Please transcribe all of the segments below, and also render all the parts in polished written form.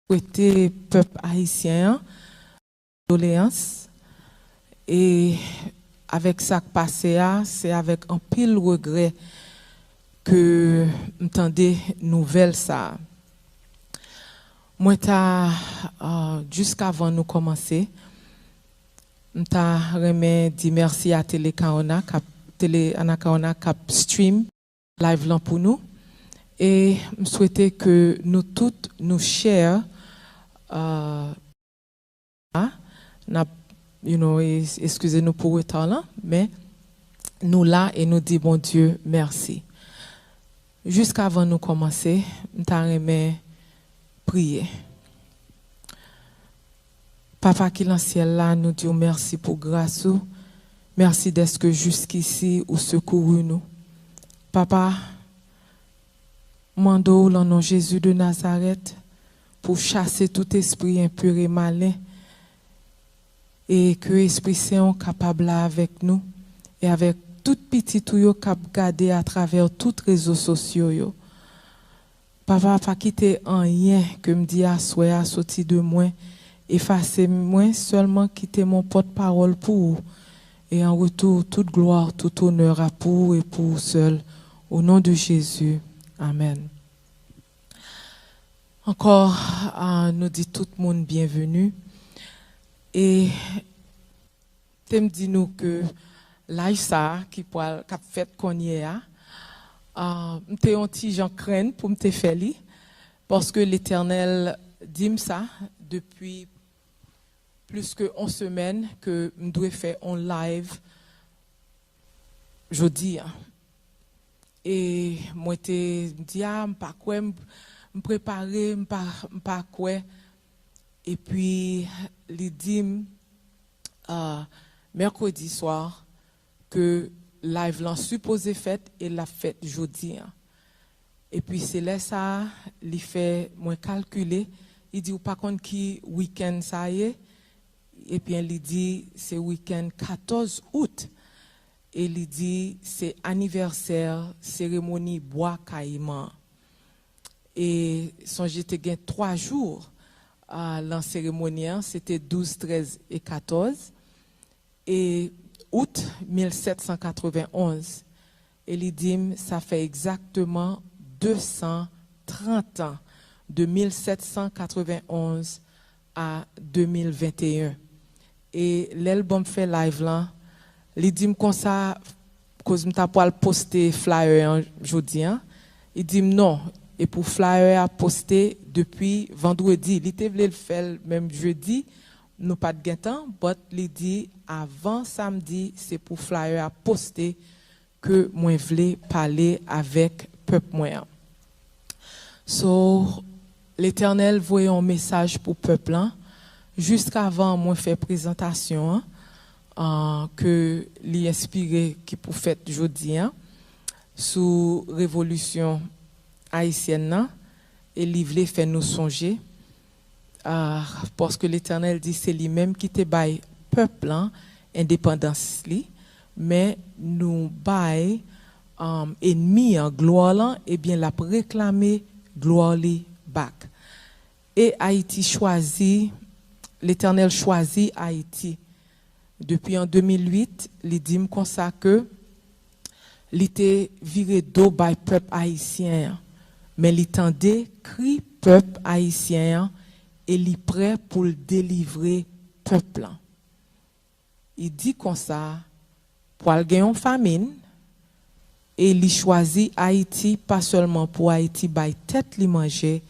souhaiter peuple haïtien doléance et avec ça qui passé c'est avec un pile regret que m'entendais nouvelle ça. Moi jusqu'avant nous commencer m'ta remet dire merci à Télé Anacaona cap stream live là pour nous et me souhaiter que nous toutes nous share excusez-nous pour le retard là, mais nous là et nous dit bon Dieu merci. Jusqu'avant nous commencer, nous t'aimerais prier. Papa qui est dans le ciel là, nous disons merci pour grâce. Merci d'être que jusqu'ici ou secouru nous. Papa, mando au nom de Jésus de Nazareth pour chasser tout esprit impur et malin et que l'Esprit Saint est capable avec nous et avec tout petit tout yo cap garder à travers tous les réseaux sociaux yo. Papa pas quitter en rien que me dit à souhait à sortir de moi, effacer moi seulement quitter mon porte-parole pour vous. Et en retour toute gloire, tout honneur à pour et pour seul au nom de Jésus. Amen. Encore nous dit tout le monde bienvenue. Et tu me dis nous que live ça qui a fait qu'on y est m'te un petit Jean crainte pour me faire li parce que l'Éternel dit ça depuis plus que 11 semaines que me doit faire en live jeudi et moi te dit pas quoi me préparer pas quoi et puis il dit mercredi soir que live l'en supposé fête et la fête jeudi. Et puis c'est là ça, il fait moins calculer, il dit ou pas contre qui week-end ça y est et puis il dit c'est week-end 14 août et il dit c'est anniversaire cérémonie bois caïman. Et son j'étais gain 3 jours à la cérémonie, c'était 12, 13 et 14 et août 1791. Et il dit, ça fait exactement 230 ans, de 1791 à 2021. Et l'album fait live là, il dit comme ça, cause m'ta pas poster flyer aujourd'hui. Il dit non, et pour flyer à poster depuis vendredi, il était voulu le faire même jeudi. Nous pas de temps, mais il dit avant samedi, c'est pour flyer à poster que moi voulais parler avec peuple moi. So l'Éternel voyait un message pour peuple là jusqu'avant moi faire présentation que lui inspiré qui pour fête jeudi sous révolution haïtienne là, et il voulait faire nous songer. Parce que l'Éternel dit c'est lui-même qui te baille peuple indépendance li, mais nous baille ennemi en gloire là et bien la réclamer gloire li back. Et Haïti choisit, l'Éternel choisit Haïti depuis en 2008, il dit comme ça que il était viré dos by peuple haïtien, mais il tendait cri peuple haïtien et il est prêt pour le délivrer peuple. Il dit comme ça, pour aller gagner une famine, et il choisit Haïti, pas seulement pour Haïti, bail tête li manger,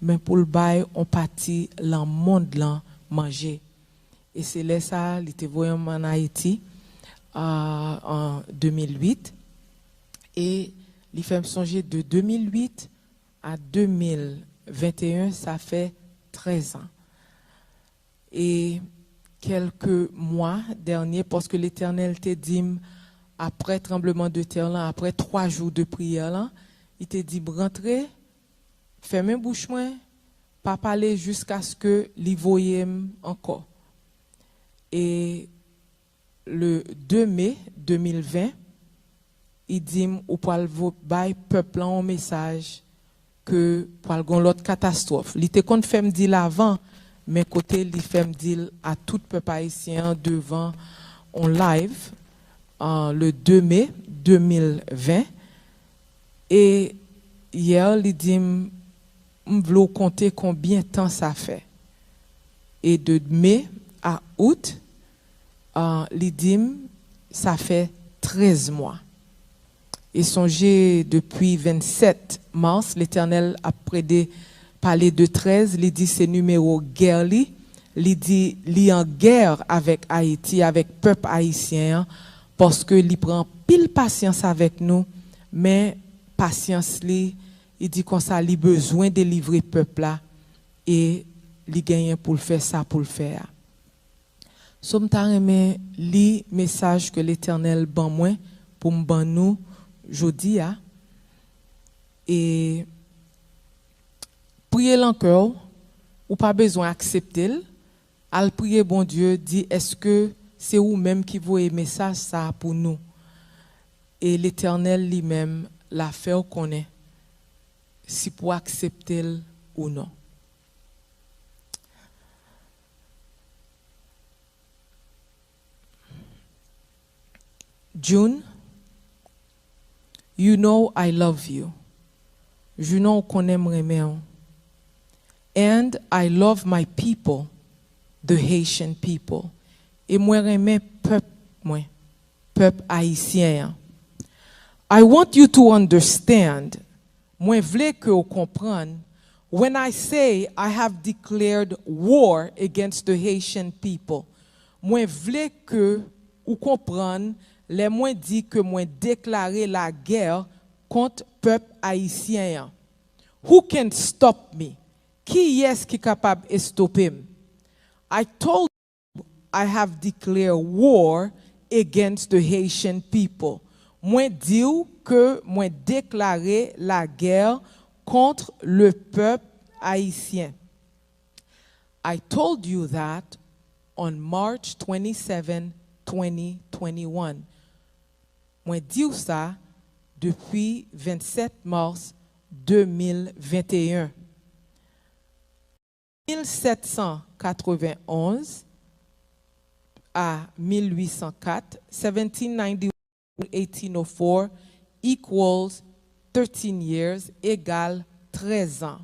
mais pour le bail on parti dans le monde là manger. Et c'est là ça, il était voyé en Haïti en 2008, et il fait me songer de 2008 à 2021, ça fait 13 ans. Et quelques mois derniers, parce que l'Éternel te dit, après tremblement de terre, là, après 3 jours de prière, là, il te dit, rentrez, fermez bouche, pas parler jusqu'à ce que l'y voyez encore. Et le 2 mai 2020, il dit, ou pour le peuple un message que pour l'autre catastrophe. Il était qu'on fait me dire avant, mais côté il fait me dire à tout peuple haïtien devant en live le 2 mai 2020 et hier il dit me voulais compter combien de temps ça fait. Et de mai à août il dit ça fait 13 mois. Et songez, depuis 27 mars, l'Éternel a parlé de 13, il dit c'est numéro guerre, il dit il en guerre avec Haïti, avec peuple haïtien, parce que il prend pile patience avec nous, mais patience il dit comme ça, il a besoin de livrer peuple là, et il gagne pour le faire ça, pour le faire. Somme ta remet li message que l'Éternel ban moi pour me ban nous jodi a et prier l'encore ou pas besoin accepter al prier bon Dieu dit est-ce que c'est vous même qui voyez message ça pour nous et l'Éternel lui-même l'a fait connaît si pour accepter ou non. June, you know I love you. Je know qu'on aimerait bien. And I love my people, the Haitian people. Et moi j'aime peuple haïtien. I want you to understand, moi vle que vous compreniez, when I say I have declared war against the Haitian people, moi vle que vous compreniez les moins dit que moi déclarer la guerre contre peuple haïtien. Who can stop me? Qui est-ce qui est capable de stopper? I told you I have declared war against the Haitian people. Moi dis que moi déclarer la guerre contre le peuple haïtien. I told you that on March 27, 2021. Moi dis ça depuis 27 mars 2021. 1791 à 1804, 1791 1804 equals 13 years égale 13 ans.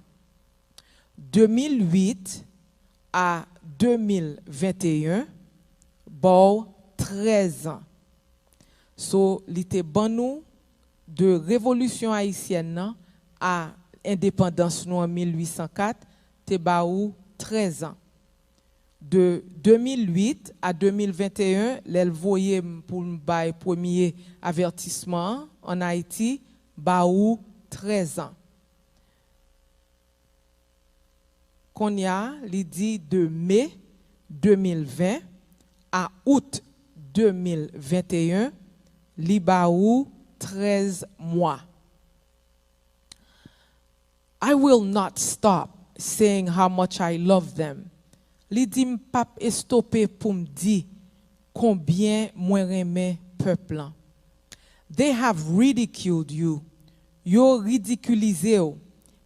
2008 à 2021 bon 13 ans. So, l'ité bon nous de révolution haïtienne à indépendance nous en 1804, te baou 13 ans. De 2008 à 2021, l'elle voyait pour le premier avertissement en Haïti, baou 13 ans. Qu'on y a, il dit de mai 2020 à août 2021, li baou 13 mois. I will not stop saying how much I love them. Li di m'pap estopé pour me dire combien moi remè peuple. They have ridiculed you. Yo ridiculisé ou.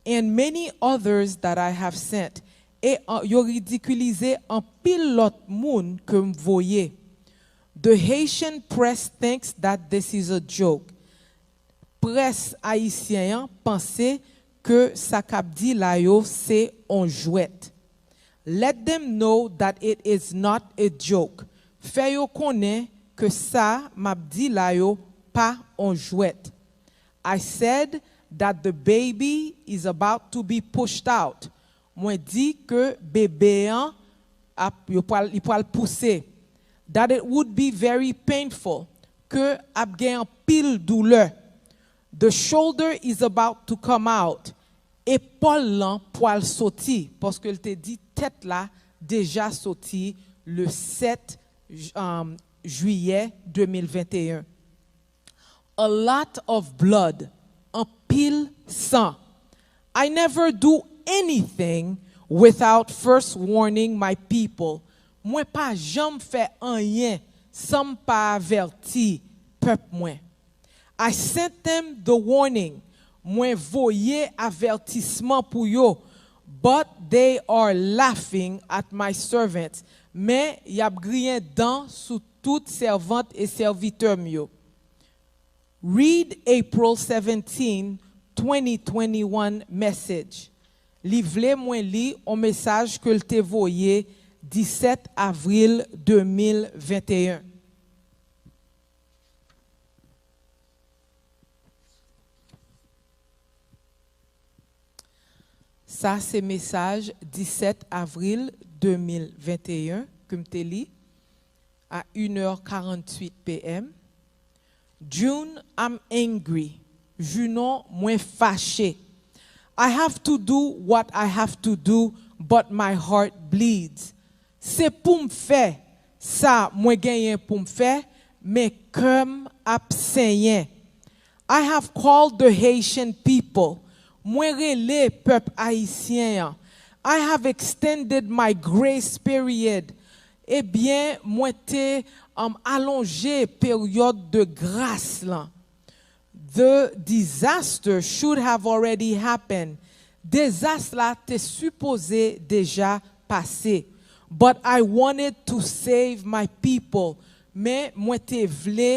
And many others that I have sent. Et yo ridiculisé en pile l'autre moun que m'voyez. The Haitian press thinks that this is a joke. Presse haïtien pense que sa k'ap di la yo c'est on jouet. Let them know that it is not a joke. Fè yo konnen que ça m'a di la yo pas on jouet. I said that the baby is about to be pushed out. Moi dit que bébé an il poil pousser. That it would be very painful. Que ap gen pile douleur. The shoulder is about to come out. Épaule lan poil sorti parce que il te dit tête là déjà sorti le 7 juillet 2021. A lot of blood, un pile sang. I never do anything without first warning my people. Moi pas jamais fait rien sans pas avertir peuple moi. I sent them the warning. moi voyé avertissement pour yo, but they are laughing at my servants. Mais y a grien dent sous toute servante et serviteur mio. Read April 17, 2021 message. Livre moi li un message que te voyé 17 avril 2021. Ça, c'est message 17 avril 2021 que je lis à 1h48 p.m. June, I'm angry. Junon, moi fâché. I have to do what I have to do, but my heart bleeds. C'est pour me faire ça, moi gagner pour me faire, mais comme absent. I have called the Haitian people. Moi relé peuple haïtien. I have extended my grace period. Eh bien, moi te allongé période de grâce là. The disaster should have already happened. Désastre là t'es supposé déjà passer. But I wanted to save my people. Mais moi te vle